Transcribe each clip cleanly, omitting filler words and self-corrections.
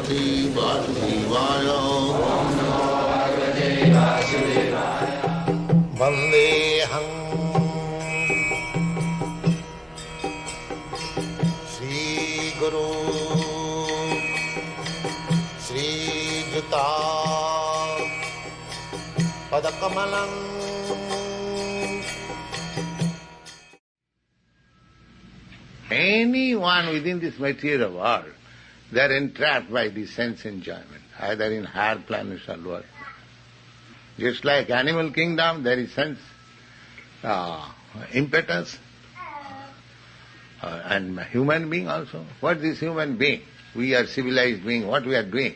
Bhagavate Vasudevaya. Vandeham Sri Guru Sri Juta Padakamalam. Anyone within this material world, they are entrapped by the sense enjoyment, either in higher planets or lower planets. Just like animal kingdom, there is sense impetus, and human being also. What is human being? We are civilized being. What we are doing?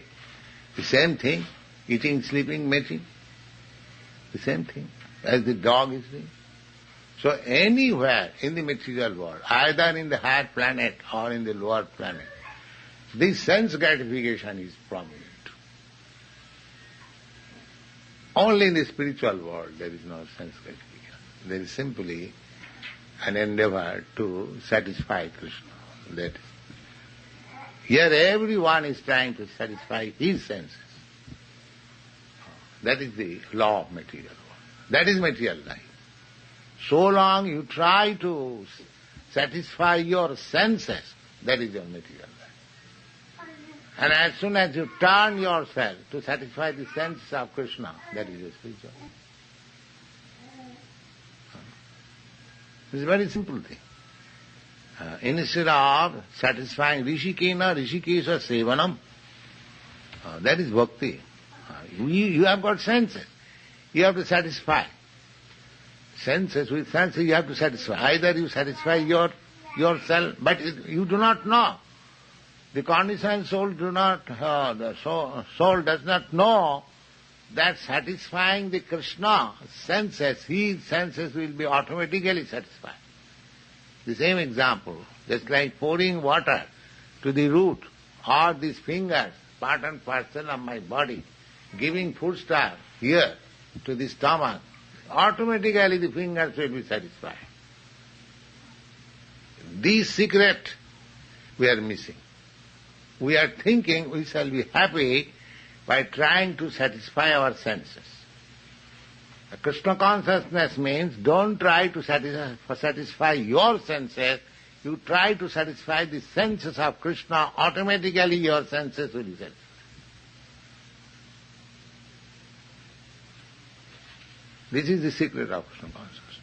The same thing, eating, sleeping, mating. The same thing as the dog is doing. So anywhere in the material world, either in the higher planet or in the lower planet, this sense gratification is prominent. Only in the spiritual world there is no sense gratification. There is simply an endeavor to satisfy Krishna. That is. Here everyone is trying to satisfy his senses. That is the law of material world. That is material life. So long you try to satisfy your senses, that is your material life. And as soon as you turn yourself to satisfy the senses of Krishna, that is your spiritual life. It's a very simple thing. Instead of satisfying Rishikena, Rishikesha Sevanam, that is bhakti. You have got senses. You have to satisfy. Senses, with senses you have to satisfy. Either you satisfy yourself, but you do not know. The conditioned soul the soul does not know that satisfying the Krishna senses, his senses will be automatically satisfied. The same example, just like pouring water to the root or these fingers, part and parcel of my body, giving foodstuff here to the stomach, automatically the fingers will be satisfied. This secret we are missing. We are thinking we shall be happy by trying to satisfy our senses. Krishna consciousness means don't try to satisfy your senses, you try to satisfy the senses of Krishna, automatically your senses will be satisfied. This is the secret of Krishna consciousness.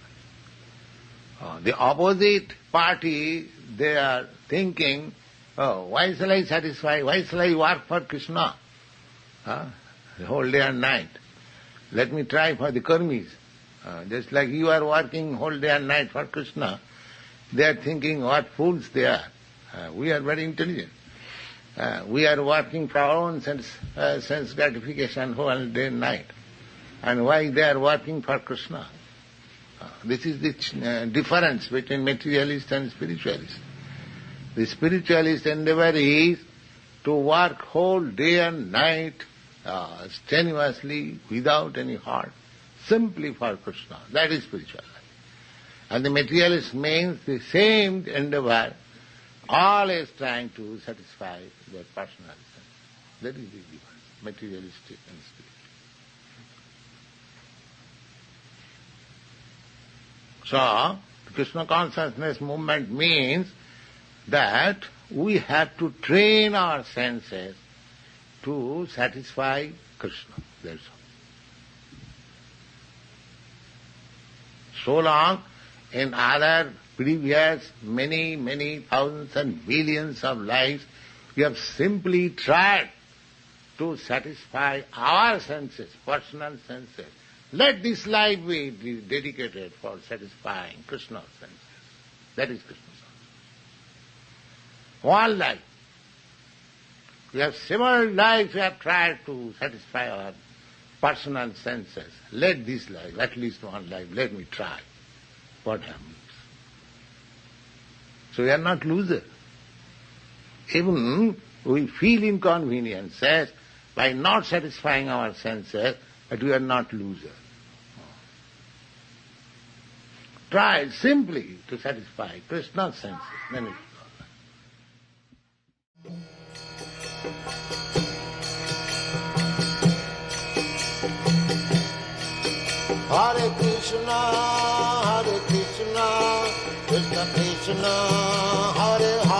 The opposite party, they are thinking, why shall I satisfy, why shall I work for Krishna? The whole day and night. Let me try for the karmis. Just like you are working whole day and night for Krishna, they are thinking what fools they are. We are very intelligent. We are working for our own sense gratification whole day and night. And why they are working for Krishna? This is the difference between materialist and spiritualist. The spiritualist endeavor is to work whole day and night strenuously, without any heart, simply for Krishna. That is spiritual life. And the materialist means the same endeavor, always trying to satisfy their personal sense. That is the difference, materialistic and spiritual. So, Krishna consciousness movement means that we have to train our senses to satisfy Krishna. That's all. So long, in other previous many thousands and billions of lives, we have simply tried to satisfy our senses, personal senses. Let this life be dedicated for satisfying Krishna's senses. That is Krishna's sense. One life. We have several lives we have tried to satisfy our personal senses. Let this life, at least one life, let me try. What happens? So we are not losers. Even we feel inconveniences by not satisfying our senses, but we are not losers. Try simply to satisfy Krishna's senses, then it is all right. Krishna, Hare Krishna, Krishna Krishna, Hare Hare.